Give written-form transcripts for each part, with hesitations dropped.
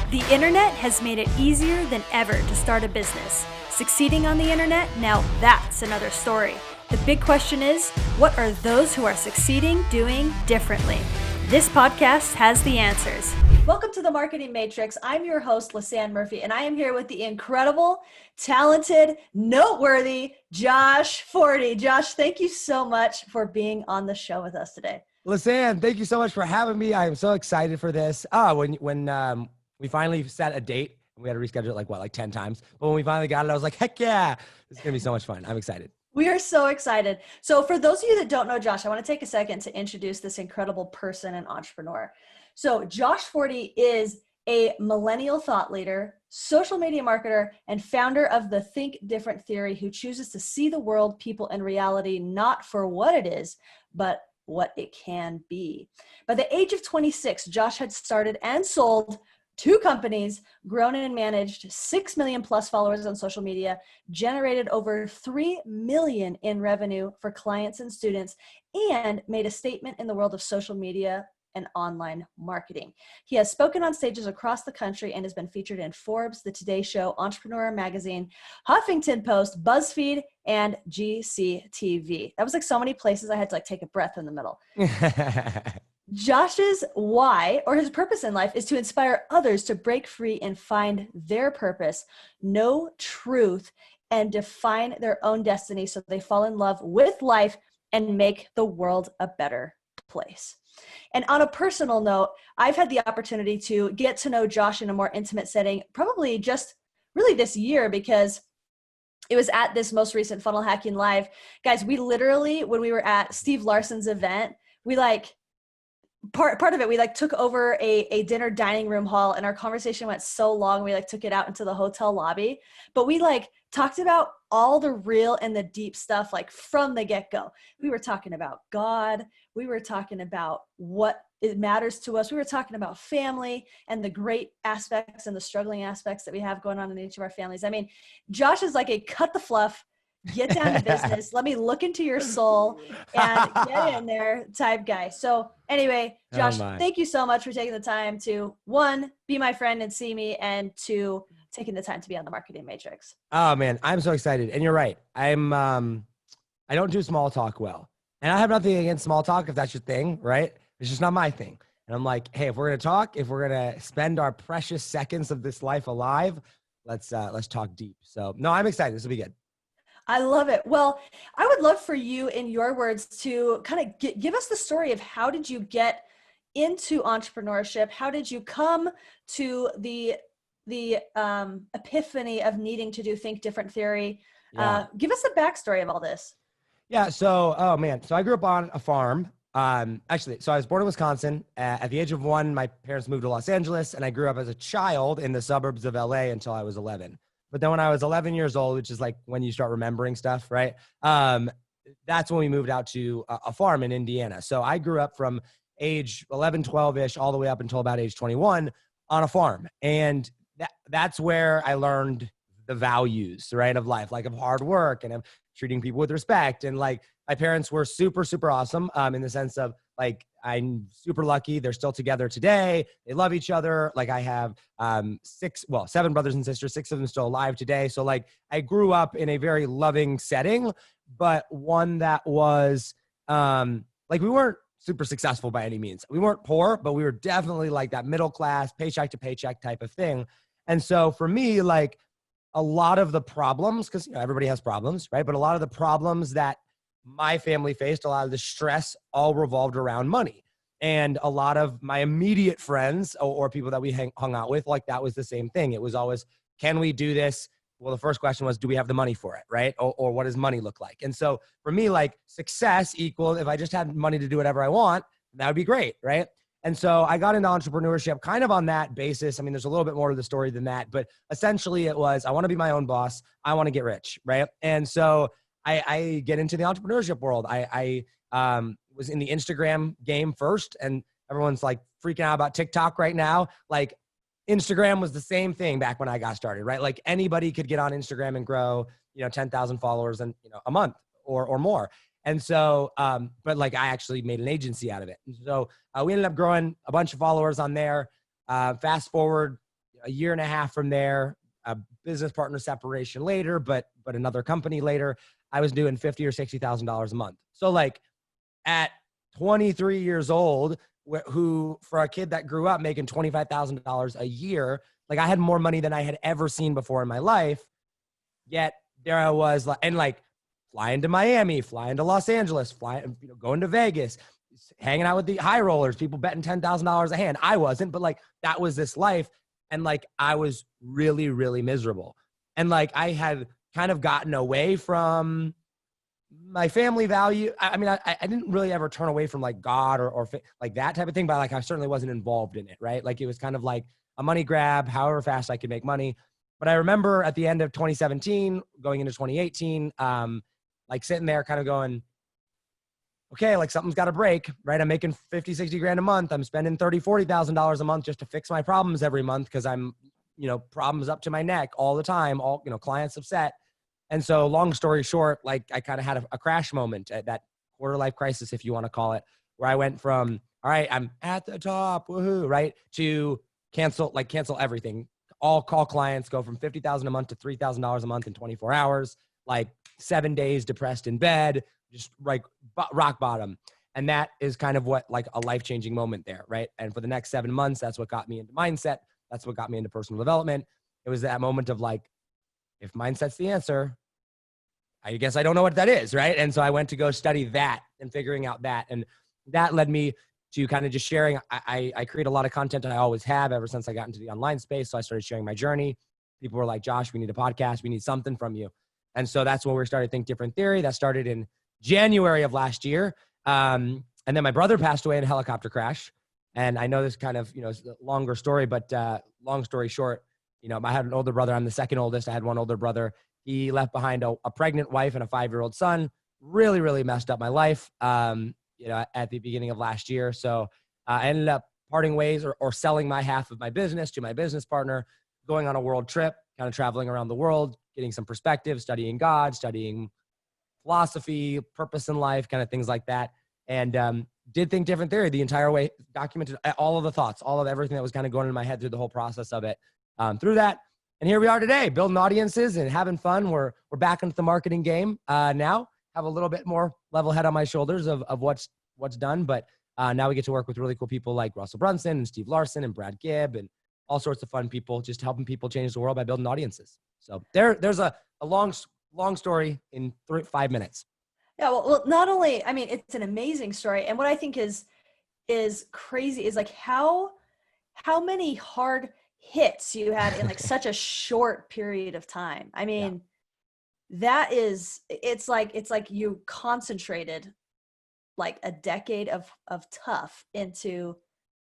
The internet has made it easier than ever to start a business. Succeeding on the internet, now that's another story. The big question is, what are those who are succeeding doing differently? This podcast has the answers. Welcome to the Marketing Matrix. I'm your host, Lisanne Murphy, and I am here with the incredible, talented, noteworthy Josh Forti. Josh, thank you so much for being on the show with us today. Lisanne, thank you so much for having me. I am so excited for this. When we finally set a date, we had to reschedule it like 10 times. But when we finally got it, I was like, heck yeah, this is going to be so much fun. I'm excited. We are so excited. So for those of you that don't know Josh, I want to take a second to introduce this incredible person and entrepreneur. So Josh Forti is a millennial thought leader, social media marketer, and founder of the Think Different theory, who chooses to see the world, people, and reality not for what it is, but what it can be. By the age of 26, Josh had started and sold 2 companies, grown and managed 6 million plus followers on social media, generated over 3 million in revenue for clients and students, and made a statement in the world of social media and online marketing. He has spoken on stages across the country and has been featured in Forbes, The Today Show, Entrepreneur Magazine, Huffington Post, BuzzFeed, and GCTV. That was like so many places I had to take a breath in the middle. Josh's why, or his purpose in life, is to inspire others to break free and find their purpose, know truth, and define their own destiny so they fall in love with life and make the world a better place. And on a personal note, I've had the opportunity to get to know Josh in a more intimate setting, probably just really this year, because it was at this most recent Funnel Hacking Live. Guys, we literally, when we were at Steve Larson's event, we part of it, we took over a dinner dining room hall, and our conversation went so long, we took it out into the hotel lobby. But we talked about all the real and the deep stuff from the get-go. We were talking about God. We were talking about what it matters to us. We were talking about family and the great aspects and the struggling aspects that we have going on in each of our families. I mean, Josh is like a cut the fluff, get down to business, let me look into your soul and get in there type guy. So anyway, Josh, thank you so much for taking the time to, 1, be my friend and see me, and 2, taking the time to be on the Marketing Matrix. Oh man, I'm so excited. And you're right. I don't do small talk well. And I have nothing against small talk if that's your thing, right? It's just not my thing. And I'm like, hey, if we're going to talk, if we're going to spend our precious seconds of this life alive, let's talk deep. So no, I'm excited. This will be good. I love it. Well, I would love for you, in your words, to kind of give us the story of how did you get into entrepreneurship? How did you come to the epiphany of needing to do Think Different theory? Yeah. Give us a backstory of all this. Yeah. So, oh man. So I grew up on a farm. Actually, so I was born in Wisconsin. At the age of 1, my parents moved to Los Angeles, and I grew up as a child in the suburbs of LA until I was 11. But then when I was 11 years old, which is when you start remembering stuff, right? That's when we moved out to a farm in Indiana. So I grew up from age 11, 12-ish, all the way up until about age 21 on a farm. And that's where I learned the values, right, of life, of hard work and of treating people with respect. And my parents were super, super awesome in the sense of I'm super lucky. They're still together today. They love each other. I have 7 brothers and sisters, 6 of them still alive today. So I grew up in a very loving setting, but one that was we weren't super successful by any means. We weren't poor, but we were definitely that middle class, paycheck to paycheck type of thing. And so for me, a lot of the problems, because everybody has problems, right? But a lot of the problems that my family faced, a lot of the stress, all revolved around money. And a lot of my immediate friends or people that we hung out with, that was the same thing. It was always, can we do this? Well, the first question was, do we have the money for it, right? Or what does money look like? And so for me, success equals, if I just had money to do whatever I want, that would be great, right? And so I got into entrepreneurship kind of on that basis. I mean, there's a little bit more to the story than that, but essentially it was, I want to be my own boss. I want to get rich, right? And so I get into the entrepreneurship world. I was in the Instagram game first, and everyone's freaking out about TikTok right now. Instagram was the same thing back when I got started, right? Anybody could get on Instagram and grow, 10,000 followers in, a month or more. And so, but I actually made an agency out of it. And so we ended up growing a bunch of followers on there. Fast forward, a year and a half from there, a business partner separation later, but another company later, I was doing $50,000 or $60,000 a month. So like at 23 years old, who for a kid that grew up making $25,000 a year, like I had more money than I had ever seen before in my life. Yet there I was, and like flying to Miami, flying to Los Angeles, going to Vegas, hanging out with the high rollers, people betting $10,000 a hand. I wasn't, but like that was this life. And like I was really, really miserable. And like I had kind of gotten away from my family value. I mean, I didn't really ever turn away from like God or like that type of thing, but like I certainly wasn't involved in it, right? Like it was kind of like a money grab, however fast I could make money. But I remember at the end of 2017, going into 2018, like sitting there kind of going, okay, like something's got to break, right? I'm making 50, 60 grand a month. I'm spending $30,000, $40,000 a month just to fix my problems every month because I'm, problems up to my neck all the time, clients upset. And so long story short, like I kind of had a crash moment at that quarter life crisis, if you want to call it, where I went from, all right, I'm at the top, woohoo, right? To cancel everything. All call clients, go from $50,000 a month to $3,000 a month in 24 hours, like 7 days depressed in bed, just like rock bottom. And that is kind of what like a life-changing moment there, right? And for the next 7 months, that's what got me into mindset. That's what got me into personal development. It was that moment of like, if mindset's the answer, I guess I don't know what that is, right? And so I went to go study that and figuring out that. And that led me to kind of just sharing. I create a lot of content I always have ever since I got into the online space. So I started sharing my journey. People were like, Josh, we need a podcast. We need something from you. And so that's when we started Think Different Theory. That started in January of last year. And then my brother passed away in a helicopter crash. And I know this kind of, is a longer story, but long story short, I had an older brother. I'm the second oldest. I had one older brother. He left behind a pregnant wife and a 5-year-old son. Really, really messed up my life, at the beginning of last year. So I ended up parting ways or selling my half of my business to my business partner, going on a world trip, kind of traveling around the world, getting some perspective, studying God, studying philosophy, purpose in life, kind of things like that. And did Think Different Theory the entire way, documented all of the thoughts, all of everything that was kind of going in my head through the whole process of it. Through that. And here we are today, building audiences and having fun. We're back into the marketing game now. Have a little bit more level head on my shoulders of what's done. But now we get to work with really cool people like Russell Brunson and Steve Larson and Brad Gibb and all sorts of fun people, just helping people change the world by building audiences. So there's a long story in 5 minutes. Yeah, well, not only, I mean, it's an amazing story. And what I think is crazy is like how many hard hits you had in like such a short period of time. I mean, that is, it's like you concentrated like a decade of tough into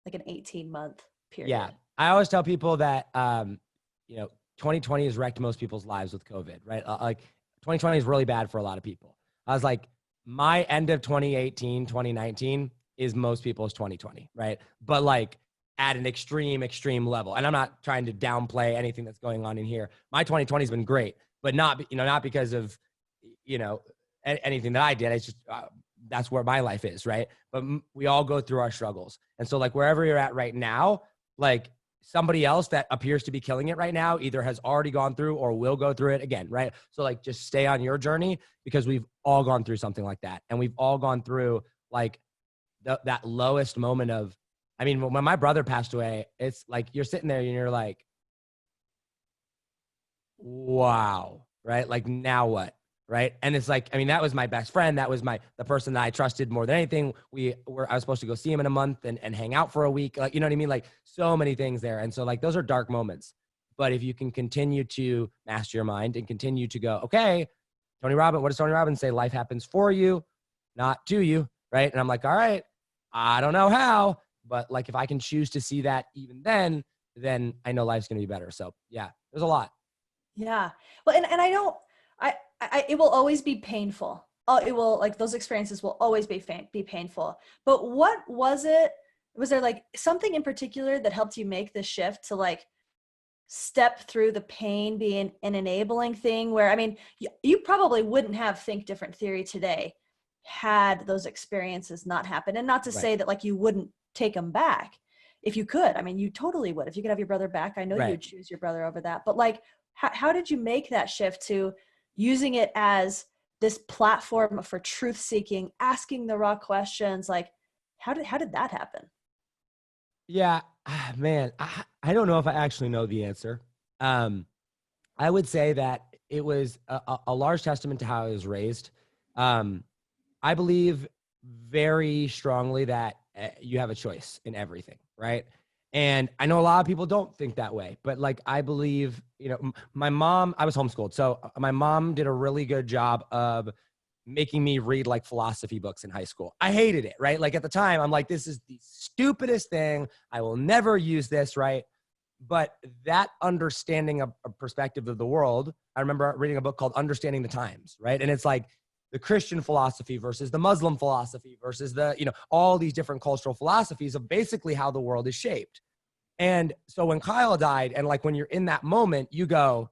like an 18-month period. Yeah. I always tell people that, 2020 has wrecked most people's lives with COVID, right? Like 2020 is really bad for a lot of people. I was like, my end of 2018, 2019 is most people's 2020, right? But like at an extreme level. And I'm not trying to downplay anything that's going on in here. My 2020 has been great, but not because of, anything that I did. It's just, that's where my life is, right? But we all go through our struggles. And so like wherever you're at right now, like somebody else that appears to be killing it right now either has already gone through or will go through it again, right? So like just stay on your journey because we've all gone through something like that. And we've all gone through like that lowest moment of, I mean, when my brother passed away, it's like you're sitting there and you're like, wow, right? Like now what? Right. And it's like, I mean, that was my best friend. That was the person that I trusted more than anything. I was supposed to go see him in a month and hang out for a week. Like, you know what I mean? Like so many things there. And so like, those are dark moments, but if you can continue to master your mind and continue to go, okay, what does Tony Robbins say? Life happens for you, not to you. Right. And I'm like, all right, I don't know how, but like, if I can choose to see that even then I know life's going to be better. So yeah, there's a lot. Yeah. Well, and I know, it will always be painful. Oh, it will, like those experiences will always be painful. But what was it? Was there like something in particular that helped you make the shift to like step through the pain being an enabling thing where, I mean, you probably wouldn't have Think Different Theory today had those experiences not happened. And not to say that like you wouldn't take them back. if you could, I mean, you totally would. If you could have your brother back, I know you would choose your brother over that. But like, how did you make that shift to using it as this platform for truth seeking, asking the raw questions? Like, how did that happen? Yeah, man, I don't know if I actually know the answer. I would say that it was a large testament to how I was raised. I believe very strongly that you have a choice in everything, right? And I know a lot of people don't think that way, but like I believe, my mom, I was homeschooled. So my mom did a really good job of making me read like philosophy books in high school. I hated it, right? Like at the time, I'm like, this is the stupidest thing. I will never use this, right? But that understanding of a perspective of the world, I remember reading a book called Understanding the Times, right? And it's like the Christian philosophy versus the Muslim philosophy versus all these different cultural philosophies of basically how the world is shaped. And so when Kyle died, and like when you're in that moment, you go,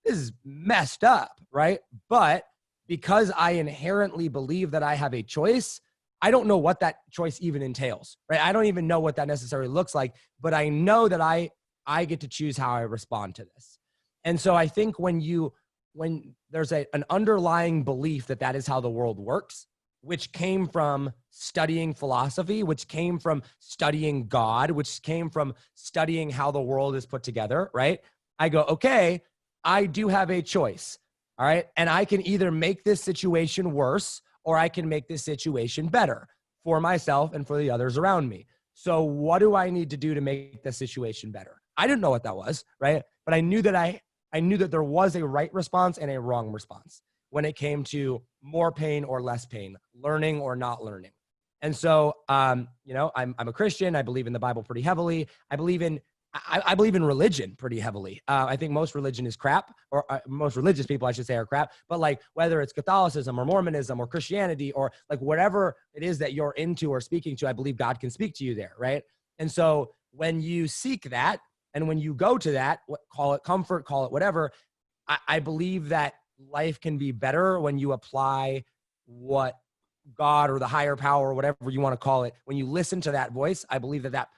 this is messed up, right? But because I inherently believe that I have a choice, I don't know what that choice even entails, right? I don't even know what that necessarily looks like, but I know that I get to choose how I respond to this. And so I think when there's an underlying belief that that is how the world works, which came from studying philosophy, which came from studying God, which came from studying how the world is put together, right? I go, okay, I do have a choice, all right? And I can either make this situation worse or I can make this situation better for myself and for the others around me. So what do I need to do to make the situation better? I didn't know what that was, right? But I knew that I knew that there was a right response and a wrong response when it came to more pain or less pain, learning or not learning. And so, I'm a Christian. I believe in the Bible pretty heavily. I believe in religion pretty heavily. I think most religion is crap, or most religious people, I should say, are crap. But like whether it's Catholicism or Mormonism or Christianity or like whatever it is that you're into or speaking to, I believe God can speak to you there, right? And so when you seek that and when you go to that, call it comfort, call it whatever, I believe that life can be better when you apply what God or the higher power or whatever you want to call it. When you listen to that voice, I believe that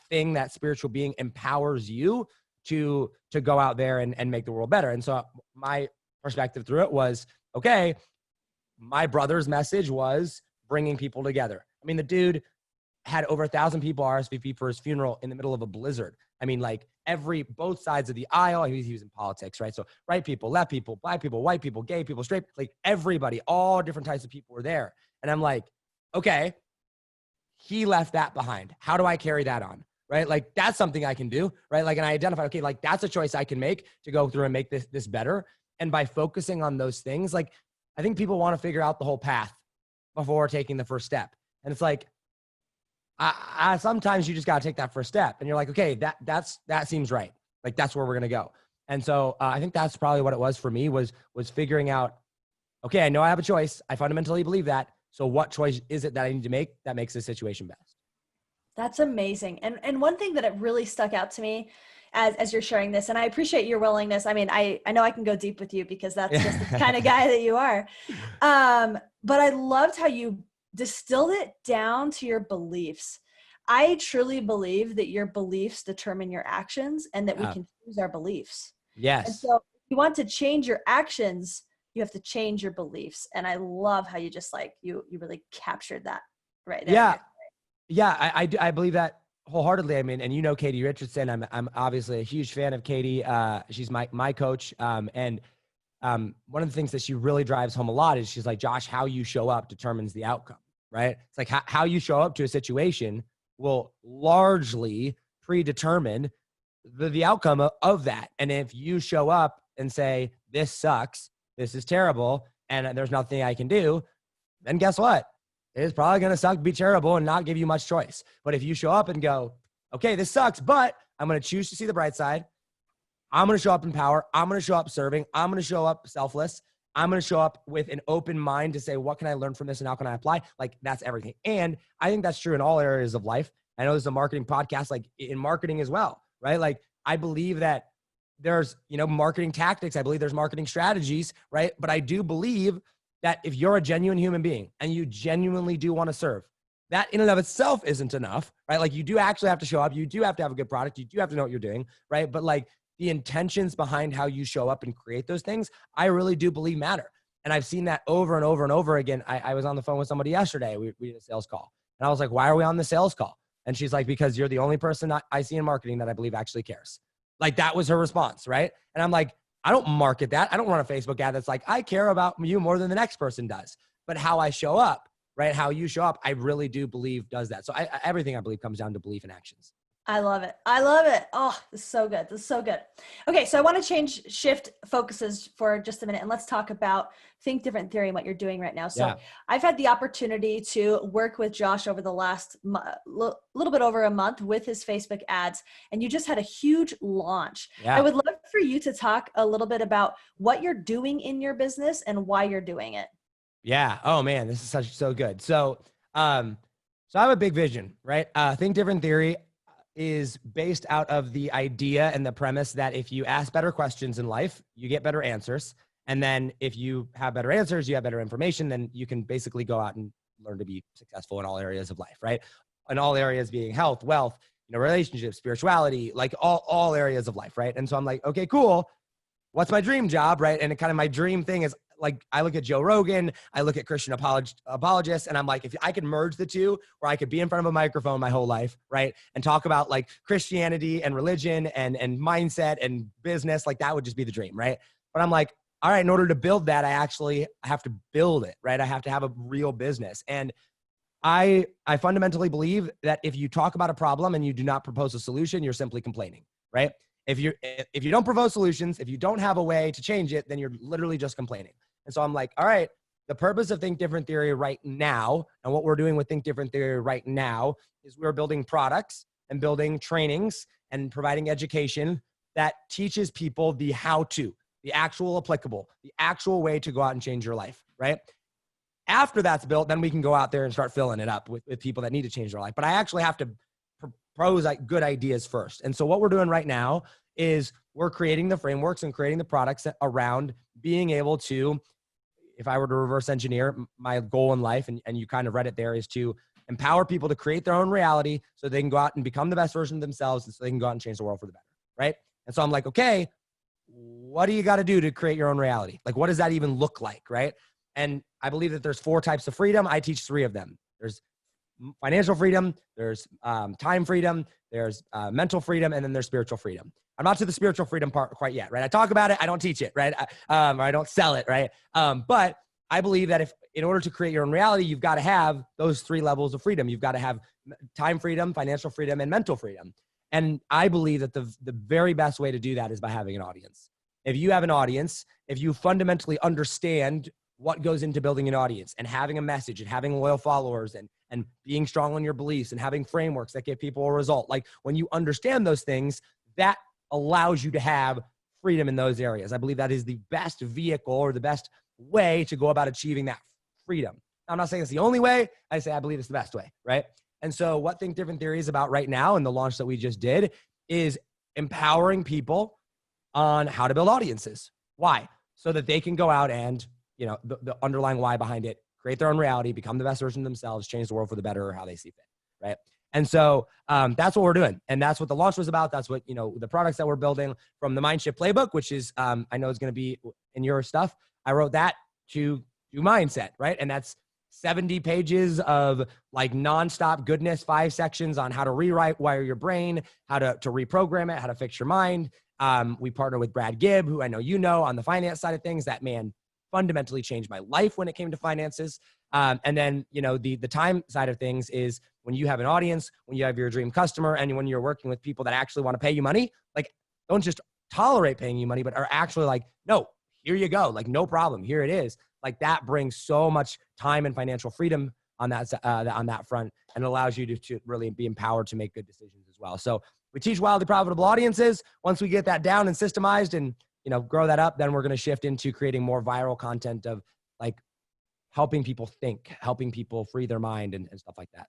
thing, that spiritual being empowers you to go out there and make the world better. And so my perspective through it was, okay, my brother's message was bringing people together. I mean, the dude had over 1,000 people RSVP for his funeral in the middle of a blizzard. I mean, like both sides of the aisle. He was in politics, right? So right people, left people, black people, white people, gay people, straight, like everybody, all different types of people were there. And I'm like, okay, he left that behind. How do I carry that on? Right? Like that's something I can do, right? Like, and I identified, okay, like that's a choice I can make to go through and make this better. And by focusing on those things, like I think people want to figure out the whole path before taking the first step. And it's like, I sometimes you just got to take that first step and you're like, okay, that seems right. Like that's where we're going to go. And so I think that's probably what it was for me was figuring out, okay, I know I have a choice. I fundamentally believe that. So what choice is it that I need to make that makes this situation best? That's amazing. And one thing that it really stuck out to me as you're sharing this, and I appreciate your willingness. I mean, I know I can go deep with you because that's just the kind of guy that you are. But I loved how you distilled it down to your beliefs. I truly believe that your beliefs determine your actions and that we can choose our beliefs. Yes. And so if you want to change your actions, you have to change your beliefs. And I love how you just like, you really captured that right there. Yeah. Yeah. I believe that wholeheartedly. I mean, and you know, Katie Richardson, I'm obviously a huge fan of Katie. She's my coach. And one of the things that she really drives home a lot is she's like, Josh, how you show up determines the outcome, right? It's like how you show up to a situation will largely predetermine the outcome of that. And if you show up and say, this sucks, this is terrible, and there's nothing I can do, then guess what? It's probably going to suck, be terrible, and not give you much choice. But if you show up and go, okay, this sucks, but I'm going to choose to see the bright side. I'm going to show up in power. I'm going to show up serving. I'm going to show up selfless. I'm going to show up with an open mind to say, what can I learn from this and how can I apply? Like that's everything. And I think that's true in all areas of life. I know this is a marketing podcast, like in marketing as well, right? Like I believe that there's, marketing tactics. I believe there's marketing strategies, right? But I do believe that if you're a genuine human being and you genuinely do want to serve, that in and of itself isn't enough, right? Like you do actually have to show up. You do have to have a good product. You do have to know what you're doing, right? But like the intentions behind how you show up and create those things, I really do believe matter. And I've seen that over and over and over again. I was on the phone with somebody yesterday. We did a sales call. And I was like, why are we on the sales call? And she's like, because you're the only person I see in marketing that I believe actually cares. Like that was her response, right? And I'm like, I don't market that. I don't run a Facebook ad that's like, I care about you more than the next person does. But how I show up, right? How you show up, I really do believe does that. So everything I believe comes down to belief and actions. I love it. I love it. Oh, this is so good. This is so good. Okay. So I want to shift focuses for just a minute and let's talk about Think Different Theory and what you're doing right now. So Yeah. I've had the opportunity to work with Josh over the last little bit over a month with his Facebook ads, and you just had a huge launch. Yeah. I would love for you to talk a little bit about what you're doing in your business and why you're doing it. Yeah. Oh man, this is so good. So I have a big vision, right? Think Different Theory is based out of the idea and the premise that if you ask better questions in life, you get better answers. And then if you have better answers, you have better information, then you can basically go out and learn to be successful in all areas of life, right? In all areas being health, wealth, relationships, spirituality, like all areas of life, right? And so I'm like, okay, cool. What's my dream job, right? And kind of my dream thing is like, I look at Joe Rogan, I look at Christian apologists, and I'm like, if I could merge the two, where I could be in front of a microphone my whole life, right? And talk about like Christianity and religion and mindset and business, like that would just be the dream, right? But I'm like, all right, in order to build that, I have to build it, right? I have to have a real business. And I fundamentally believe that if you talk about a problem and you do not propose a solution, you're simply complaining, right? If you don't propose solutions, if you don't have a way to change it, then you're literally just complaining. And so I'm like, all right, the purpose of Think Different Theory right now, and what we're doing with Think Different Theory right now, is we're building products and building trainings and providing education that teaches people the how-to, the actual applicable, the actual way to go out and change your life, right? After that's built, then we can go out there and start filling it up with people that need to change their life. But I actually have to propose like good ideas first. And so what we're doing right now is we're creating the frameworks and creating the products around being able to, if I were to reverse engineer my goal in life, and you kind of read it there, is to empower people to create their own reality so they can go out and become the best version of themselves, and so they can go out and change the world for the better, right? And so I'm like, okay, what do you got to do to create your own reality? Like, what does that even look like, right? And I believe that there's 4 types of freedom. I teach 3 of them. There's financial freedom, there's time freedom, there's mental freedom, and then there's spiritual freedom. I'm not to the spiritual freedom part quite yet, right? I talk about it, I don't teach it, right? Or I don't sell it, right? But I believe that if in order to create your own reality, you've got to have those 3 levels of freedom. You've got to have time freedom, financial freedom, and mental freedom. And I believe that the very best way to do that is by having an audience. If you have an audience, if you fundamentally understand what goes into building an audience and having a message and having loyal followers and being strong on your beliefs and having frameworks that give people a result. Like when you understand those things, that allows you to have freedom in those areas. I believe that is the best vehicle or the best way to go about achieving that freedom. I'm not saying it's the only way. I say I believe it's the best way, right? And so what Think Different Theory is about right now, and the launch that we just did, is empowering people on how to build audiences. Why? So that they can go out and, the underlying why behind it, create their own reality, become the best version of themselves, change the world for the better, or how they see fit, right? And so that's what we're doing. And that's what the launch was about. That's what, the products that we're building from the Mindshift Playbook, which is, I know is going to be in your stuff. I wrote that to do mindset, right? And that's 70 pages of like nonstop goodness, 5 sections on how to wire your brain, how to reprogram it, how to fix your mind. We partner with Brad Gibb, who I know on the finance side of things. That man fundamentally changed my life when it came to finances. And then, the time side of things is when you have an audience, when you have your dream customer, and when you're working with people that actually want to pay you money, like don't just tolerate paying you money, but are actually like, no, here you go. Like, no problem. Here it is. Like that brings so much time and financial freedom on that front, and allows you to really be empowered to make good decisions as well. So we teach wildly profitable audiences. Once we get that down and systemized and, grow that up, then we're going to shift into creating more viral content of like helping people think, helping people free their mind and stuff like that.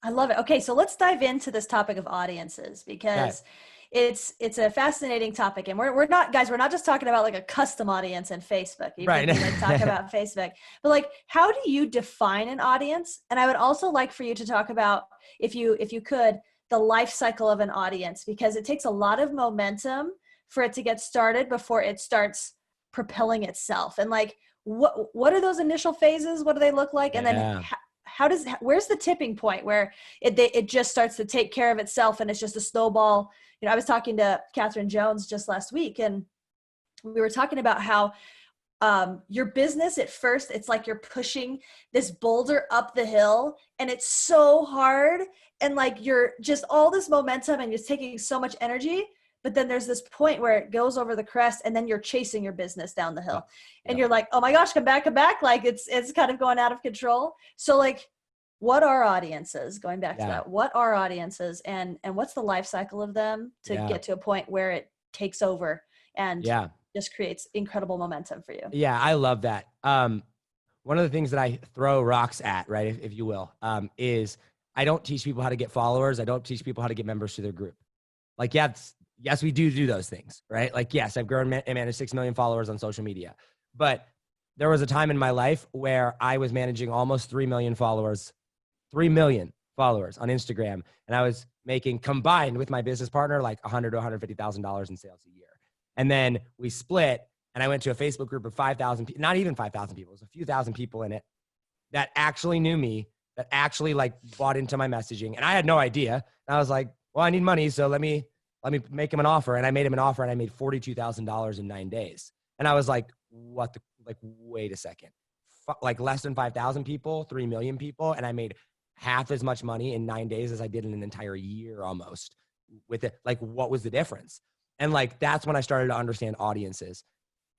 I love it. Okay. So let's dive into this topic of audiences, because it's a fascinating topic, and we're not, guys, we're not just talking about like a custom audience in Facebook, even Right. if we like talk about Facebook, but like, how do you define an audience? And I would also like for you to talk about, if you could, the life cycle of an audience, because it takes a lot of momentum for it to get started before it starts propelling itself. And like, what are those initial phases? What do they look like? And then Yeah. where's the tipping point where it just starts to take care of itself and it's just a snowball? You know, I was talking to Catherine Jones just last week, and we were talking about how your business at first, it's like you're pushing this boulder up the hill, and it's so hard, and like you're just all this momentum and it's taking so much energy. But then there's this point where it goes over the crest, and then you're chasing your business down the hill. And you're like, oh my gosh, come back. Like it's kind of going out of control. So like, what are audiences, going back to that? What are audiences, and what's the life cycle of them to get to a point where it takes over and just creates incredible momentum for you? Yeah, I love that. One of the things that I throw rocks at, right, if you will, is I don't teach people how to get followers. I don't teach people how to get members to their group. Like, yes, we do those things, right? Like, yes, I've grown and managed 6 million followers on social media. But there was a time in my life where I was managing almost 3 million followers on Instagram. And I was making, combined with my business partner, like $100,000 to $150,000 in sales a year. And then we split, and I went to a Facebook group of 5,000 people, not even 5,000 people. It was a few thousand people in it that actually knew me, that actually like bought into my messaging. And I had no idea. And I was like, well, I need money. So let me make him an offer. And I made him an offer, and I made $42,000 in 9 days. And I was like, wait a second, like less than 5,000 people, 3 million people. And I made half as much money in 9 days as I did in an entire year almost with it. Like, what was the difference? And like, that's when I started to understand audiences.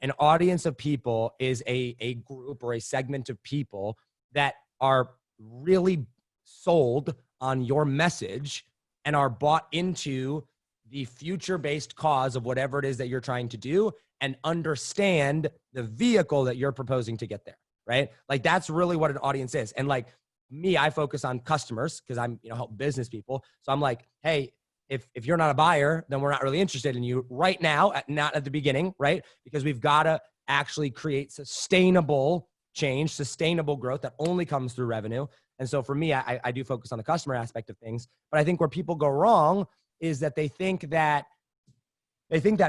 An audience of people is a group or a segment of people that are really sold on your message and are bought into the future-based cause of whatever it is that you're trying to do, and understand the vehicle that you're proposing to get there, right? Like, that's really what an audience is. And like me, I focus on customers because I'm, help business people. So I'm like, hey, if you're not a buyer, then we're not really interested in you right now, not at the beginning, right? Because we've got to actually create sustainable change, sustainable growth that only comes through revenue. And so for me, I do focus on the customer aspect of things. But I think where people go wrong is that they think that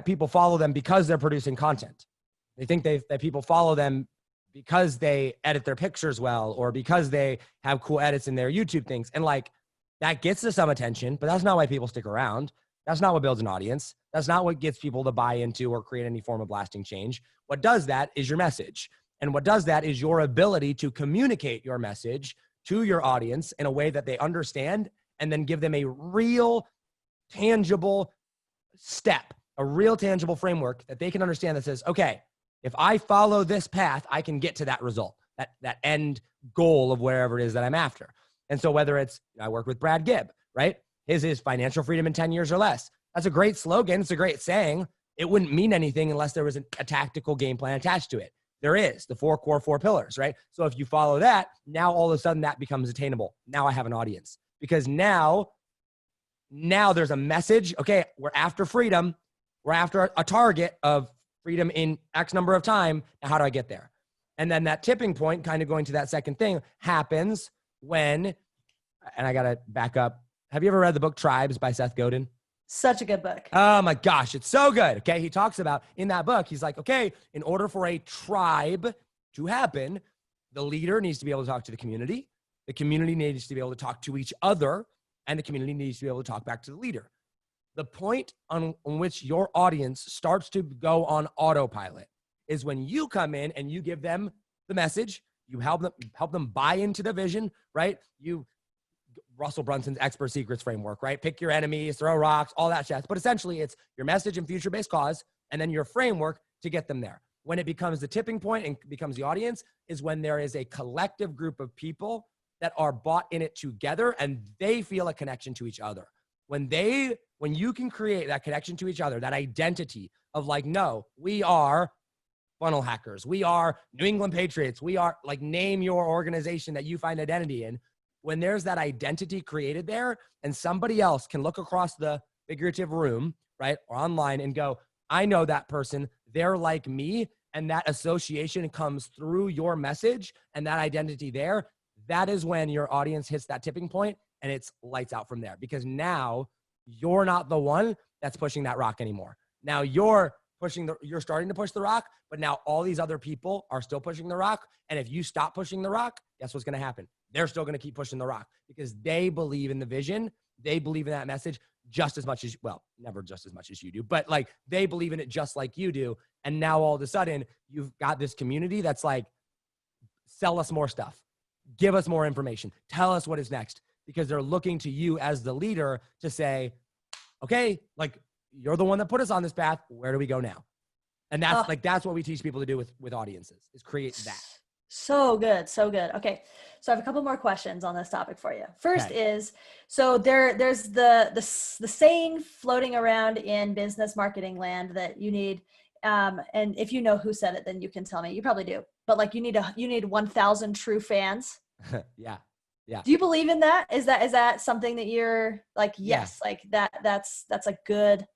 people follow them because they're producing content. They think that people follow them because they edit their pictures well, or because they have cool edits in their YouTube things. And like, that gets to some attention, but that's not why people stick around. That's not what builds an audience. That's not what gets people to buy into or create any form of lasting change. What does that is your message. And what does that is your ability to communicate your message to your audience in a way that they understand, and then give them a real tangible step, a real tangible framework that they can understand that says, okay, if I follow this path, I can get to that result, that end goal of wherever it is that I'm after. And so whether it's, I work with Brad Gibb, right? His is financial freedom in 10 years or less. That's a great slogan. It's a great saying. It wouldn't mean anything unless there was a tactical game plan attached to it. There is the 4 pillars, right? So if you follow that, now all of a sudden that becomes attainable. Now I have an audience, because now there's a message. Okay, we're after freedom. We're after a target of freedom in X number of time. Now, how do I get there? And then that tipping point, kind of going to that second thing, happens when, and I got to back up. Have you ever read the book Tribes by Seth Godin? Such a good book. Oh my gosh, it's so good. Okay, he talks about in that book, he's like, okay, in order for a tribe to happen, the leader needs to be able to talk to the community needs to be able to talk to each other, and the community needs to be able to talk back to the leader. The point on which your audience starts to go on autopilot is when you come in and you give them the message, you help them buy into the vision, right? Russell Brunson's expert secrets framework, right? Pick your enemies, throw rocks, all that shit. But essentially it's your message and future-based cause, and then your framework to get them there. When it becomes the tipping point and becomes the audience is when there is a collective group of people that are bought in it together, and they feel a connection to each other. When you can create that connection to each other, that identity of like, no, we are funnel hackers. We are New England Patriots. We are like, name your organization that you find identity in. When there's that identity created there, and somebody else can look across the figurative room, right, or online and go, I know that person, they're like me, and that association comes through your message and that identity there, that is when your audience hits that tipping point and it's lights out from there, because now you're not the one that's pushing that rock anymore. Now you're starting to push the rock, but now all these other people are still pushing the rock. And if you stop pushing the rock, guess what's going to happen? They're still going to keep pushing the rock because they believe in the vision. They believe in that message just as much as, well, never just as much as you do, but like they believe in it just like you do. And now all of a sudden you've got this community that's like, sell us more stuff, give us more information, tell us what is next, because they're looking to you as the leader to say, okay, like you're the one that put us on this path. Where do we go now? And that's that's what we teach people to do with audiences, is create that. So good. So good. Okay. So I have a couple more questions on this topic for you. First is, so there's the saying floating around in business marketing land that you need, and if you know who said it, then you can tell me. You probably do. But like you need 1,000 true fans. Yeah. Yeah. Do you believe in that? Is that something that you're like, yes, like that's a good.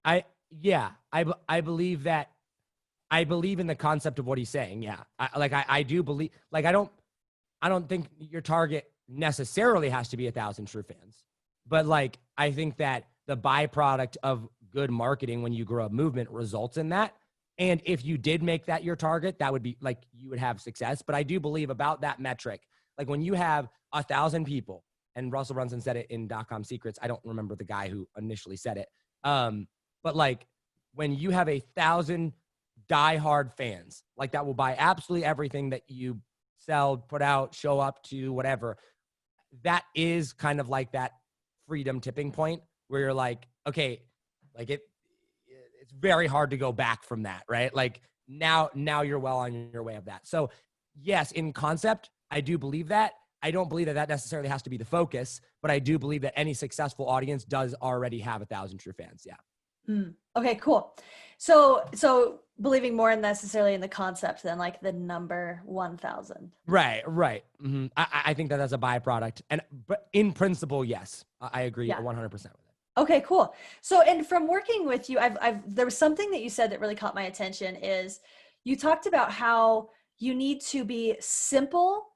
I believe that. I believe in the concept of what he's saying. Yeah. I do believe, like, I don't think your target necessarily has to be 1,000 true fans, but like, I think that the byproduct of good marketing when you grow a movement results in that. And if you did make that your target, that would be like, you would have success. But I do believe about that metric. Like when you have 1,000 people, and Russell Brunson said it in .com Secrets. I don't remember the guy who initially said it. But like when you have 1,000 diehard fans, like that will buy absolutely everything that you sell, put out, show up to, whatever, that is kind of like that freedom tipping point where you're like, okay, like it's very hard to go back from that, right? Like now you're well on your way of that. So yes, in concept, I do believe that. I don't believe that necessarily has to be the focus, but I do believe that any successful audience does already have 1,000 true fans. Yeah. Okay, cool. So believing more necessarily in the concept than like the number 1,000. Right. Mm-hmm. I think that that's a byproduct, but in principle, yes, I agree 100% with it. Okay, cool. So, and from working with you, there was something that you said that really caught my attention is you talked about how you need to be simple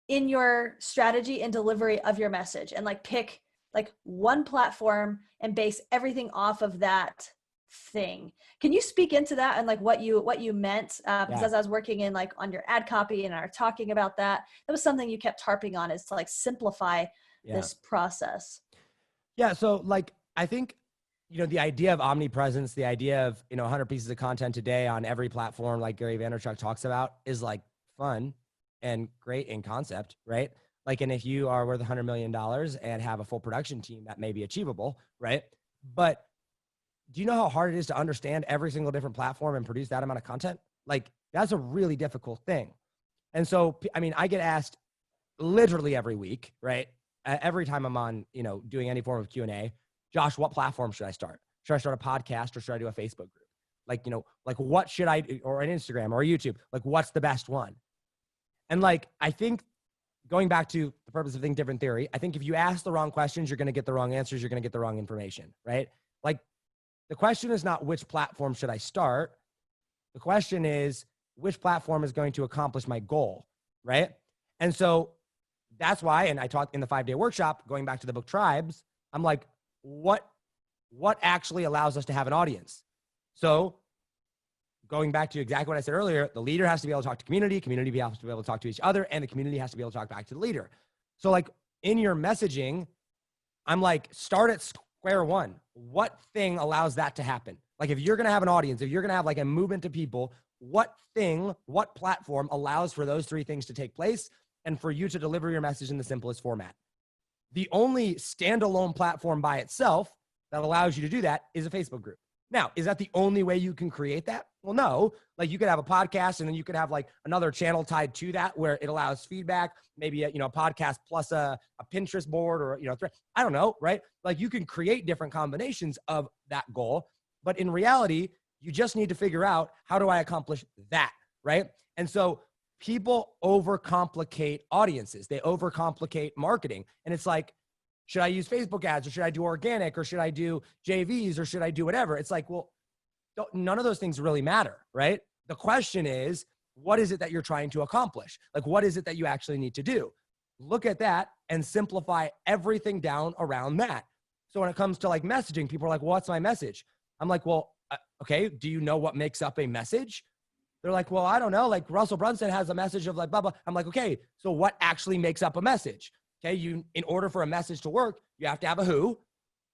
in your strategy and delivery of your message and like pick like one platform and base everything off of that thing. Can you speak into that and like what you meant? Because as I was working in like on your ad copy and I were talking about that was something you kept harping on, is to like simplify this process. Yeah. So like, I think, the idea of omnipresence, the idea of, 100 pieces of content a day on every platform, like Gary Vaynerchuk talks about, is like fun and great in concept, right? Like, and if you are worth $100 million and have a full production team, that may be achievable, right? But do you know how hard it is to understand every single different platform and produce that amount of content? Like, that's a really difficult thing. And so, I mean, I get asked literally every week, right? Every time I'm on, doing any form of Q&A, Josh, what platform should I start? Should I start a podcast or should I do a Facebook group? Like, like what should I do, or an Instagram or YouTube? Like, what's the best one? And like, I think going back to the purpose of Think Different theory, I think if you ask the wrong questions, you're going to get the wrong answers. You're going to get the wrong information, right? Like, the question is not which platform should I start? The question is which platform is going to accomplish my goal, right? And so that's why, and I taught in the 5-day workshop, going back to the book Tribes, I'm like, what actually allows us to have an audience? So going back to exactly what I said earlier, the leader has to be able to talk to community has to be able to talk to each other, and the community has to be able to talk back to the leader. So like in your messaging, I'm like, start at square one. What thing allows that to happen? Like if you're going to have an audience, if you're going to have like a movement to people, what platform allows for those three things to take place and for you to deliver your message in the simplest format? The only standalone platform by itself that allows you to do that is a Facebook group. Now, is that the only way you can create that? Well, no. Like you could have a podcast and then you could have like another channel tied to that where it allows feedback, maybe a podcast plus a Pinterest board or I don't know, right? Like you can create different combinations of that goal, but in reality, you just need to figure out, how do I accomplish that, right? And so people overcomplicate audiences. They overcomplicate marketing. And it's like, should I use Facebook ads, or should I do organic, or should I do JVs, or should I do whatever? It's like, well, none of those things really matter, right? The question is, what is it that you're trying to accomplish? Like, what is it that you actually need to do? Look at that and simplify everything down around that. So when it comes to like messaging, people are like, well, what's my message? I'm like, well, okay, do you know what makes up a message? They're like, well, I don't know. Like Russell Brunson has a message of like, blah, blah. I'm like, okay, so what actually makes up a message? Okay, in order for a message to work, you have to have a who,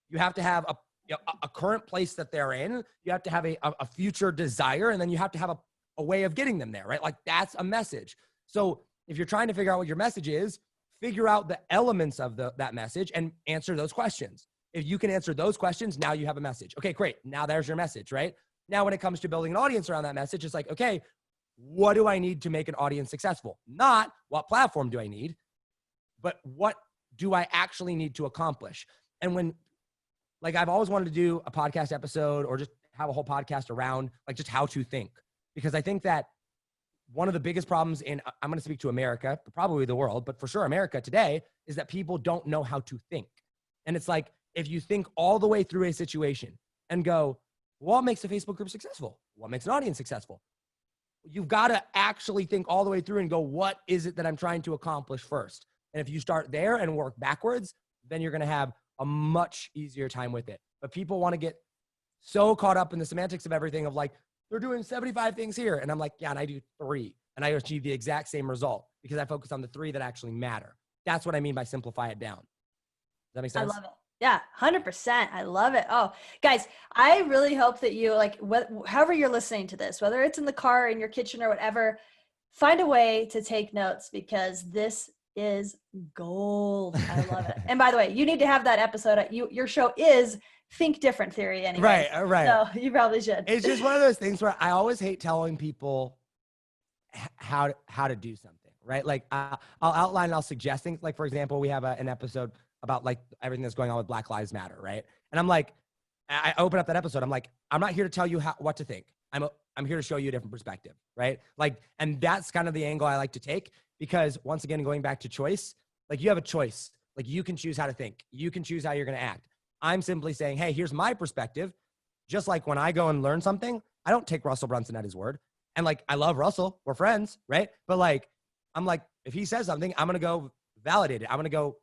you have to have a current place that they're in, you have to have a future desire, and then you have to have a way of getting them there, right? Like that's a message. So if you're trying to figure out what your message is, figure out the elements of that message and answer those questions. If you can answer those questions, now you have a message. Okay, great. Now there's your message, right? Now, when it comes to building an audience around that message, it's like, okay, what do I need to make an audience successful? Not what platform do I need, but what do I actually need to accomplish? And when, like, I've always wanted to do a podcast episode or just have a whole podcast around like just how to think, because I think that one of the biggest problems I'm going to speak to America, but probably the world, but for sure America today, is that people don't know how to think. And it's like, if you think all the way through a situation and go, what makes a Facebook group successful? What makes an audience successful? You've got to actually think all the way through and go, what is it that I'm trying to accomplish first? And if you start there and work backwards, then you're going to have a much easier time with it. But people want to get so caught up in the semantics of everything of like, they're doing 75 things here. And I'm like, yeah, and I do 3. And I achieve the exact same result because I focus on the 3 that actually matter. That's what I mean by simplify it down. Does that make sense? I love it. Yeah, 100%. I love it. Oh, guys, I really hope that you however you're listening to this, whether it's in the car, in your kitchen or whatever, find a way to take notes because this is gold. I love it. And by the way, you need to have that episode. Your show is Think Different Theory anyway. Right. So you probably should. It's just one of those things where I always hate telling people how to do something, right? Like I'll outline and I'll suggest things. Like, for example, we have an episode about like everything that's going on with Black Lives Matter, right? And I'm like, I open up that episode. I'm like, I'm not here to tell you what to think. I'm here to show you a different perspective, right? Like, and that's kind of the angle I like to take because once again, going back to choice, like you have a choice. Like you can choose how to think. You can choose how you're going to act. I'm simply saying, hey, here's my perspective. Just like when I go and learn something, I don't take Russell Brunson at his word. And like, I love Russell. We're friends, right? But like, I'm like, if he says something, I'm going to go validate it. I'm going to go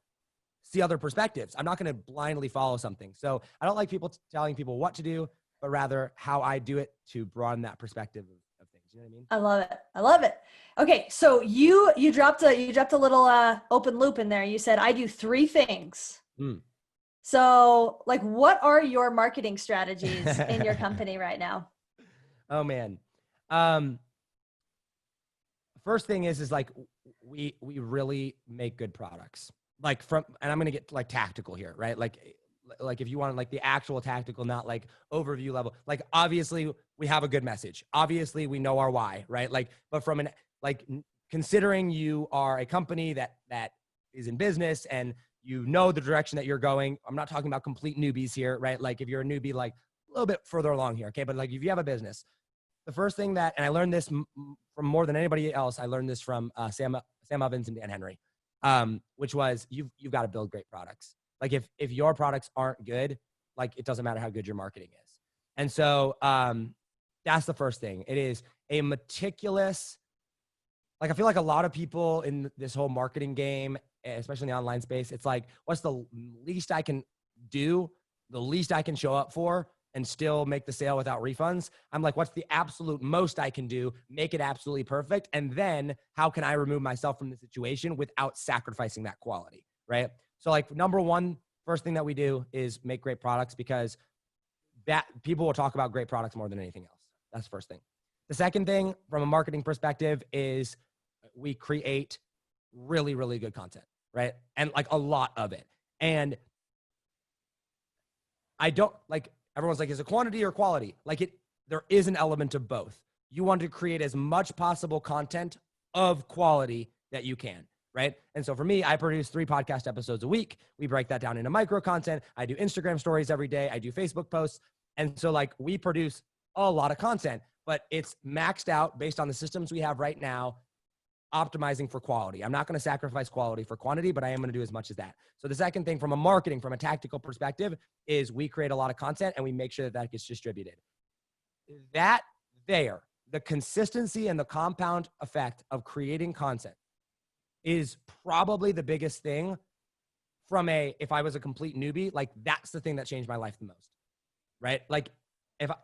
see other perspectives. I'm not going to blindly follow something. So I don't like people telling people what to do, but rather how I do it to broaden that perspective of things. You know what I mean? I love it. I love it. Okay. So you dropped a little open loop in there. You said, I do 3 things. So like, what are your marketing strategies in your company right now? Oh man. First thing is like, we really make good products. Like and I'm going to get like tactical here, right? Like if you want like the actual tactical, not like overview level, like obviously we have a good message. Obviously we know our why, right? Like, but from considering you are a company that is in business and you know the direction that you're going, I'm not talking about complete newbies here, right? Like if you're a newbie, like a little bit further along here. Okay. But like if you have a business, the first thing and I learned this from more than anybody else, I learned this from Sam Ovens and Dan Henry. Which was you've got to build great products. Like if your products aren't good, like it doesn't matter how good your marketing is. And so, that's the first thing. It is a meticulous, like, I feel like a lot of people in this whole marketing game, especially in the online space, it's like, what's the least I can do, the least I can show up for and still make the sale without refunds? I'm like, what's the absolute most I can do, make it absolutely perfect? And then how can I remove myself from the situation without sacrificing that quality, right? So like number one, first thing that we do is make great products because that people will talk about great products more than anything else. That's the first thing. The second thing from a marketing perspective is we create really, really good content, right? And like a lot of it. And I don't like, everyone's like, is it quantity or quality? Like there is an element of both. You want to create as much possible content of quality that you can, right? And so for me, I produce 3 podcast episodes a week. We break that down into micro content. I do Instagram stories every day. I do Facebook posts. And so like we produce a lot of content, but it's maxed out based on the systems we have right now optimizing for quality. I'm not going to sacrifice quality for quantity, but I am going to do as much as that. So the second thing from a marketing, from a tactical perspective, is we create a lot of content and we make sure that that gets distributed. That there, the consistency and the compound effect of creating content is probably the biggest thing from if I was a complete newbie, like that's the thing that changed my life the most, right? Like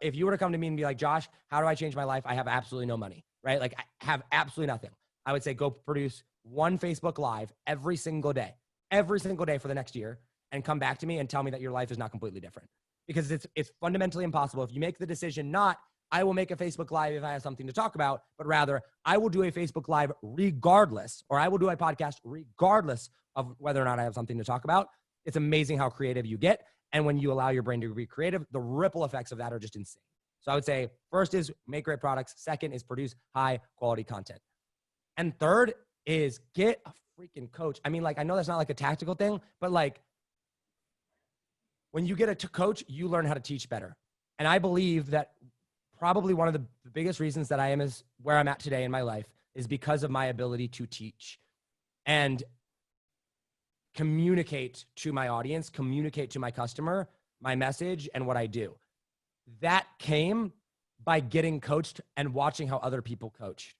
if you were to come to me and be like, Josh, how do I change my life? I have absolutely no money, right? Like I have absolutely nothing. I would say go produce one Facebook Live every single day for the next year and come back to me and tell me that your life is not completely different, because it's fundamentally impossible. If you make the decision, not I will make a Facebook Live if I have something to talk about, but rather I will do a Facebook Live regardless, or I will do a podcast regardless of whether or not I have something to talk about. It's amazing how creative you get. And when you allow your brain to be creative, the ripple effects of that are just insane. So I would say first is make great products. Second is produce high quality content. And third is get a freaking coach. I mean, like, I know that's not like a tactical thing, but like when you get a coach, you learn how to teach better. And I believe that probably one of the biggest reasons that I am is where I'm at today in my life is because of my ability to teach and communicate to my audience, communicate to my customer, my message and what I do. That came by getting coached and watching how other people coached.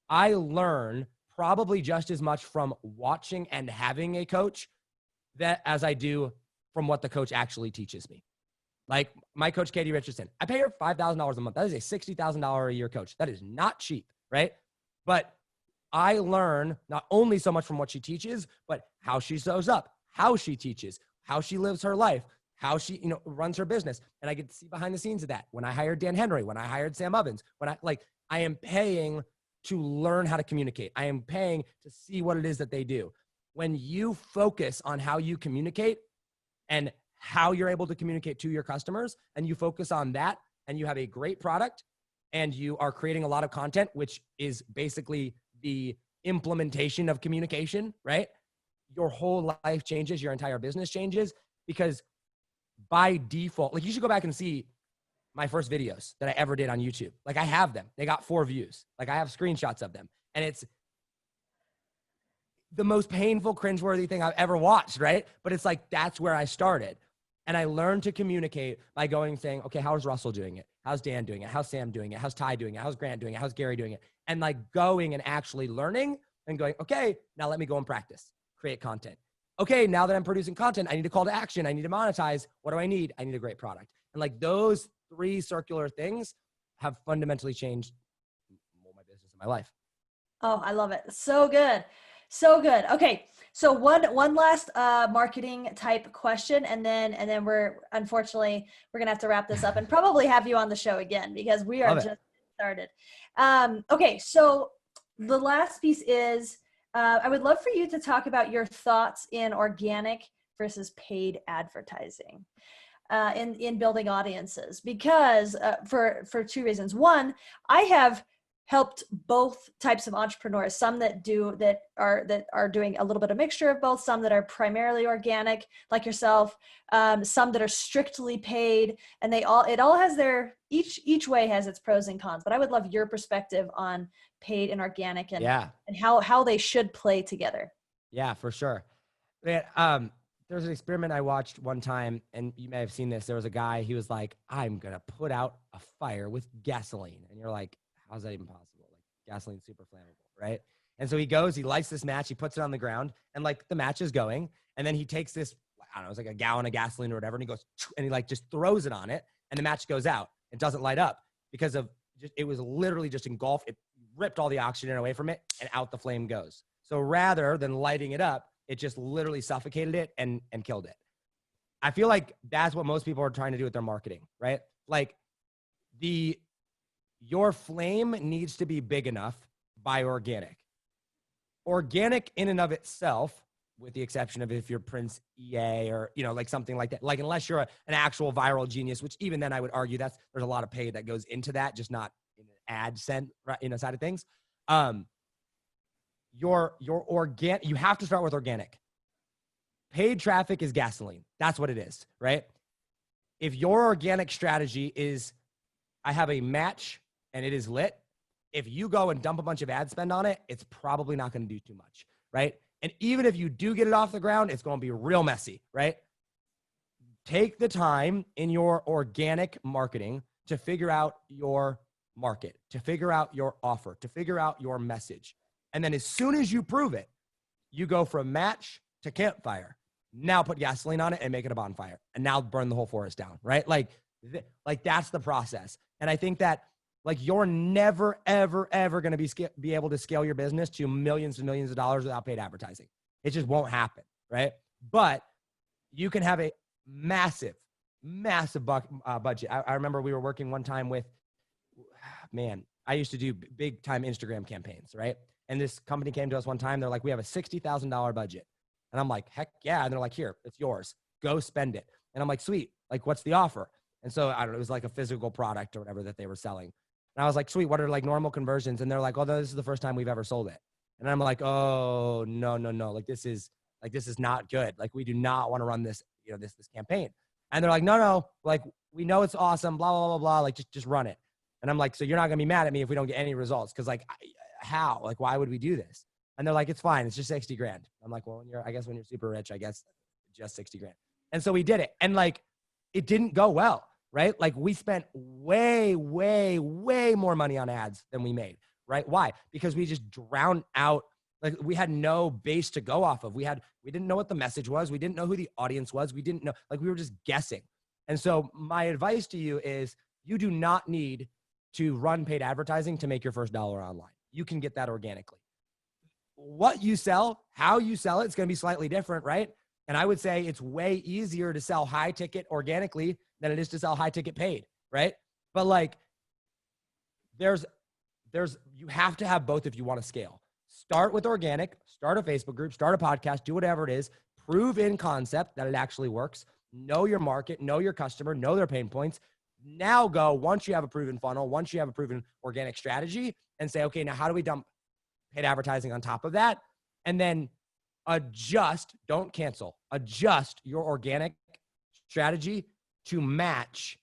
I learn probably just as much from watching and having a coach that as I do from what the coach actually teaches me. Like my coach, Katie Richardson, I pay her $5,000 a month. That is a $60,000 a year coach. That is not cheap, right? But I learn not only so much from what she teaches, but how she shows up, how she teaches, how she lives her life, how she, runs her business. And I get to see behind the scenes of that. When I hired Dan Henry, when I hired Sam Ovens, I am paying to learn how to communicate. I am paying to see what it is that they do. When you focus on how you communicate and how you're able to communicate to your customers, and you focus on that, and you have a great product, and you are creating a lot of content, which is basically the implementation of communication, right? Your whole life changes, your entire business changes, because by default, like you should go back and see my first videos that I ever did on YouTube. Like I have them. They got 4 views. Like I have screenshots of them. And it's the most painful, cringeworthy thing I've ever watched, right? But it's like, that's where I started. And I learned to communicate by saying, okay, how's Russell doing it? How's Dan doing it? How's Sam doing it? How's Ty doing it? How's Grant doing it? How's Gary doing it? And like going and actually learning and going, okay, now let me go and practice, create content. Okay, now that I'm producing content, I need a call to action. I need to monetize. What do I need? I need a great product. And like those 3 circular things have fundamentally changed my business and my life. Oh, I love it. So good. So good. Okay. So one last marketing type question, and then we're going to have to wrap this up and probably have you on the show again, because we are just started. Okay. So the last piece is, I would love for you to talk about your thoughts in organic versus paid advertising in building audiences, because for 2 reasons. One, I have helped both types of entrepreneurs, some that are doing a little bit of mixture of both, some that are primarily organic like yourself, some that are strictly paid, and it all has each way has its pros and cons. But I would love your perspective on paid and organic and how they should play together. Yeah, for sure. Man, there's an experiment I watched one time, and you may have seen this. There was a guy, he was like, I'm going to put out a fire with gasoline. And you're like, how's that even possible? Like gasoline's super flammable, right? And so he goes, he lights this match, he puts it on the ground, and like the match is going. And then he takes this, I don't know, it's like a gallon of gasoline or whatever, and he goes, and he like just throws it on it, and the match goes out. It doesn't light up because it was literally just engulfed. It ripped all the oxygen away from it, and out the flame goes. So rather than lighting it up, it just literally suffocated it and killed it. I feel like that's what most people are trying to do with their marketing, right? Like your flame needs to be big enough by organic. Organic in and of itself, with the exception of if you're Prince EA or, like something like that. Like unless you're an actual viral genius, which even then I would argue there's a lot of pay that goes into that, just not in an ad side of things. Your organic, you have to start with organic. Paid traffic is gasoline. That's what it is, right? If your organic strategy is, I have a match and it is lit, if you go and dump a bunch of ad spend on it, it's probably not going to do too much, right? And even if you do get it off the ground, it's going to be real messy, right? Take the time in your organic marketing to figure out your market, to figure out your offer, to figure out your message. And then as soon as you prove it, you go from match to campfire. Now put gasoline on it and make it a bonfire. And now burn the whole forest down, right? Like that's the process. And I think that like you're never, ever, ever going to be able to scale your business to millions and millions of dollars without paid advertising. It just won't happen, right? But you can have a massive budget. I remember we were working one time with, man, I used to do big time Instagram campaigns, right? And this company came to us one time. They're like, we have a $60,000 budget. And I'm like, heck yeah. And they're like, here, it's yours. Go spend it. And I'm like, sweet. Like, what's the offer? And so I don't know, it was like a physical product or whatever that they were selling. And I was like, sweet, what are like normal conversions? And they're like, oh, this is the first time we've ever sold it. And I'm like, oh, no. Like, this is not good. Like, we do not want to run this, this campaign. And they're like, no, like, we know it's awesome, blah, blah, blah, blah. Like, just run it. And I'm like, so you're not gonna be mad at me if we don't get any results? Cause like, how? Like, why would we do this? And they're like, it's fine. It's just 60 grand. I'm like, well, when you're super rich, I guess just 60 grand. And so we did it. And like, it didn't go well, right? Like we spent way, way, way more money on ads than we made, right? Why? Because we just drowned out. Like we had no base to go off of. We didn't know what the message was. We didn't know who the audience was. We didn't know, like we were just guessing. And so my advice to you is you do not need to run paid advertising to make your first dollar online. You can get that organically. What you sell, how you sell it's going to be slightly different, right? And I would say it's way easier to sell high ticket organically than it is to sell high ticket paid, right? But like you have to have both if you want to scale. Start with organic, start a Facebook group, start a podcast, do whatever it is, prove in concept that it actually works, know your market, know your customer, know their pain points. Now go, once you have a proven funnel, once you have a proven organic strategy, and say, okay, now how do we dump paid advertising on top of that? And then adjust, don't cancel, adjust your organic strategy to match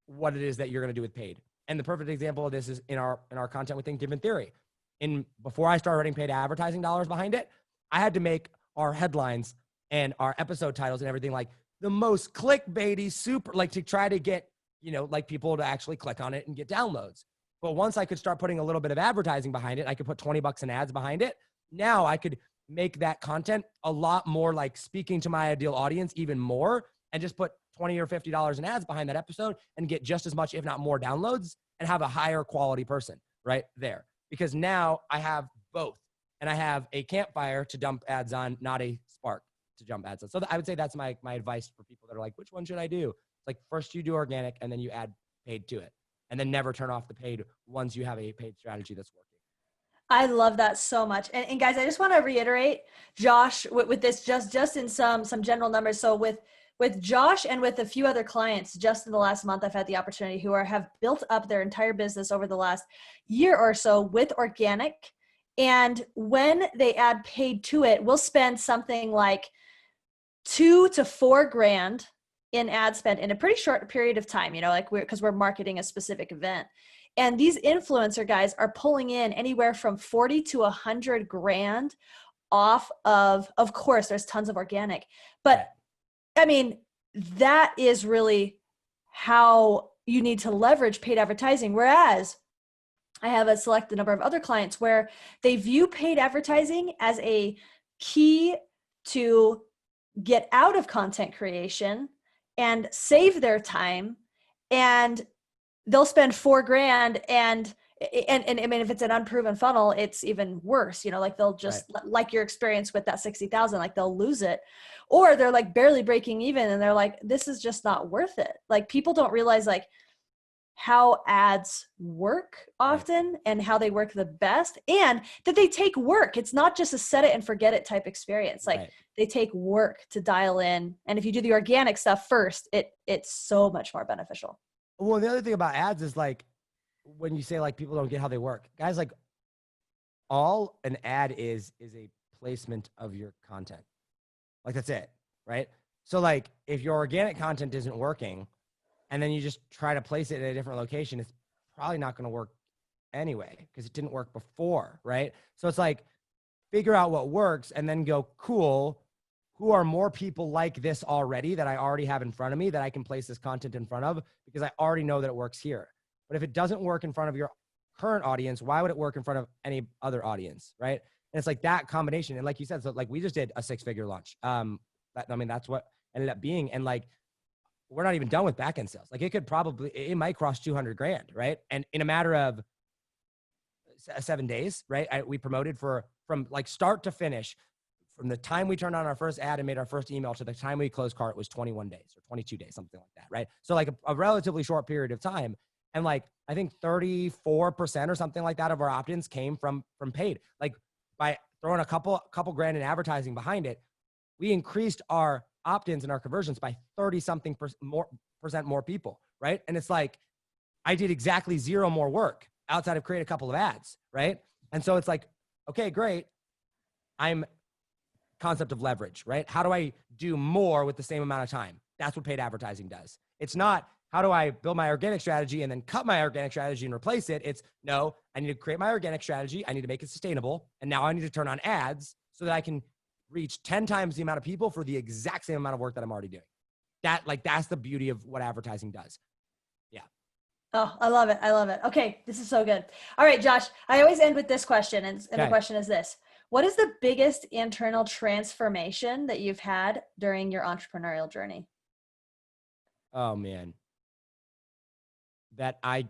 what it is that you're going to do with paid. And the perfect example of this is in our content with Think Different Theory. Before I started writing paid advertising dollars behind it, I had to make our headlines and our episode titles and everything like the most clickbaity, super, like to try to get, like people to actually click on it and get downloads. But once I could start putting a little bit of advertising behind it, I could put $20 in ads behind it. Now I could make that content a lot more like speaking to my ideal audience even more, and just put $20 or $50 in ads behind that episode and get just as much, if not more downloads, and have a higher quality person right there. Because now I have both, and I have a campfire to dump ads on, not a spark to jump ads on. So I would say that's my advice for people that are like, which one should I do? It's like, first you do organic and then you add paid to it, and then never turn off the paid once you have a paid strategy that's working. I love that so much. And guys, I just want to reiterate, Josh, with this, just in some general numbers. So with Josh and with a few other clients, just in the last month, I've had the opportunity who have built up their entire business over the last year or so with organic. And when they add paid to it, we'll spend something like $2,000 to $4,000 in ad spend in a pretty short period of time, because we're marketing a specific event. And these influencer guys are pulling in anywhere from 40 to 100 grand off of course, there's tons of organic, but I mean, that is really how you need to leverage paid advertising. Whereas I have a selected number of other clients where they view paid advertising as a key to get out of content creation and save their time, and they'll spend $4,000 and I mean, if it's an unproven funnel, it's even worse, like they'll just, like your experience with that 60,000, like they'll lose it, or they're like barely breaking even. And they're like, this is just not worth it. Like people don't realize like how ads work often and how they work the best, and that they take work. It's not just a set it and forget it type experience. Like they take work to dial in. And if you do the organic stuff first, it's so much more beneficial. Well, the other thing about ads is like, when you say like people don't get how they work, guys, like all an ad is a placement of your content. Like that's it, right? So like if your organic content isn't working and then you just try to place it in a different location, it's probably not going to work anyway, because it didn't work before, right? So it's like, figure out what works and then go, cool, who are more people like this already that I already have in front of me that I can place this content in front of, because I already know that it works here. But if it doesn't work in front of your current audience, why would it work in front of any other audience, right? And it's like that combination. And like you said, so like we just did a 6-figure launch. That's what ended up being. And like, we're not even done with backend sales. Like it might cross 200 grand, right? And in a matter of 7 days, right? We promoted from like start to finish, from the time we turned on our first ad and made our first email to the time we closed cart was 21 days or 22 days, something like that, right? So like a relatively short period of time. And like, I think 34% or something like that of our opt-ins came from paid. Like by throwing a couple grand in advertising behind it, we increased our opt-ins and our conversions by 30 something percent more people, right? And it's like, I did exactly 0 more work outside of create a couple of ads, right? And so it's like, okay, great. Concept of leverage, right? How do I do more with the same amount of time? That's what paid advertising does. It's not, how do I build my organic strategy and then cut my organic strategy and replace it? It's no, I need to create my organic strategy. I need to make it sustainable. And now I need to turn on ads so that I can reach 10 times the amount of people for the exact same amount of work that I'm already doing. That's the beauty of what advertising does. Yeah. Oh, I love it. I love it. Okay. This is so good. All right, Josh, I always end with this question. And the question is this: what is the biggest internal transformation that you've had during your entrepreneurial journey? Oh man. That I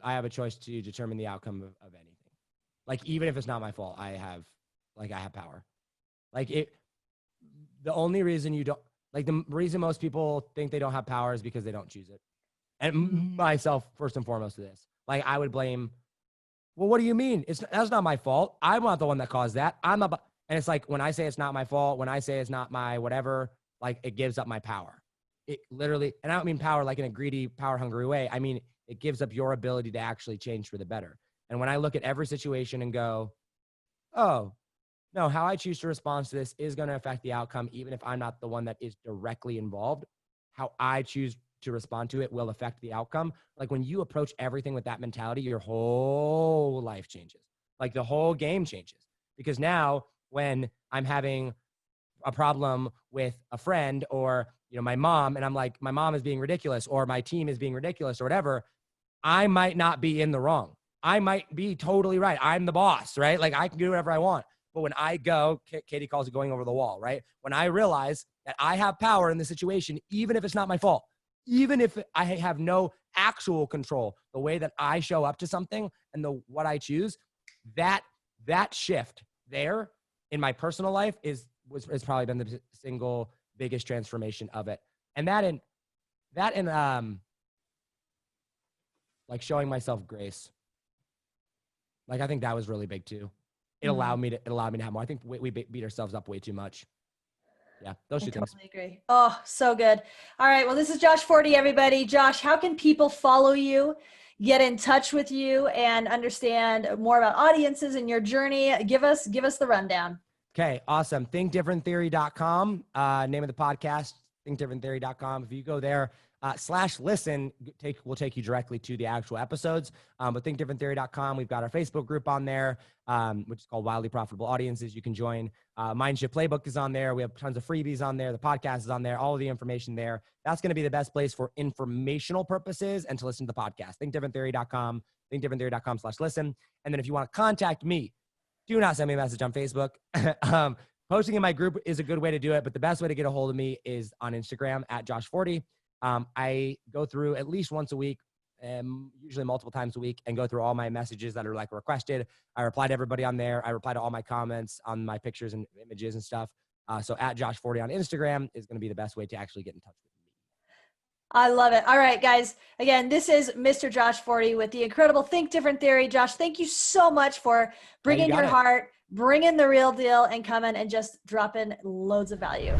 have a choice to determine the outcome of anything. Like, even if it's not my fault, I have power. The only reason the reason most people think they don't have power is because they don't choose it. And myself, first and foremost, of this, like, I would blame, well, what do you mean? That's not my fault. I'm not the one that caused that. And it's like, when I say it's not my fault, when I say it's not my whatever, like, it gives up my power. It literally, and I don't mean power like in a greedy, power hungry way. I mean, it gives up your ability to actually change for the better. And when I look at every situation and go, oh, no, how I choose to respond to this is going to affect the outcome, even if I'm not the one that is directly involved. How I choose to respond to it will affect the outcome. Like, when you approach everything with that mentality, your whole life changes. Like, the whole game changes. Because now when I'm having a problem with a friend or, my mom, and I'm like, my mom is being ridiculous, or my team is being ridiculous, or whatever, I might not be in the wrong. I might be totally right. I'm the boss, right? Like, I can do whatever I want. But when I go, Katie calls it going over the wall, right? When I realize that I have power in the situation, even if it's not my fault, even if I have no actual control, the way that I show up to something and what I choose, that shift there in my personal life has probably been the single biggest transformation of it. And that in like, showing myself grace. Like, I think that was really big too. It allowed me to have more. I think we beat ourselves up way too much. Yeah, those two things. I totally agree. Oh, so good. All right. Well, this is Josh Forti, everybody. Josh, how can people follow you, get in touch with you, and understand more about audiences and your journey? Give us the rundown. Okay, awesome. ThinkDifferentTheory.com, name of the podcast, ThinkDifferentTheory.com. If you go there, /listen will take you directly to the actual episodes. But ThinkDifferentTheory.com, we've got our Facebook group on there, which is called Wildly Profitable Audiences. You can join. Mindship Playbook is on there. We have tons of freebies on there. The podcast is on there. All of the information there. That's going to be the best place for informational purposes and to listen to the podcast. ThinkDifferentTheory.com, ThinkDifferentTheory.com/listen. And then if you want to contact me, do not send me a message on Facebook. Posting in my group is a good way to do it, but the best way to get a hold of me is on Instagram @JoshForti. I go through at least once a week, usually multiple times a week, and go through all my messages that are like requested. I reply to everybody on there. I reply to all my comments on my pictures and images and stuff. So @JoshForti on Instagram is going to be the best way to actually get in touch with me. I love it. All right, guys. Again, this is Mr. Josh Forti with the incredible Think Different Theory. Josh, thank you so much for bringing your heart, bringing the real deal, and coming and just dropping loads of value.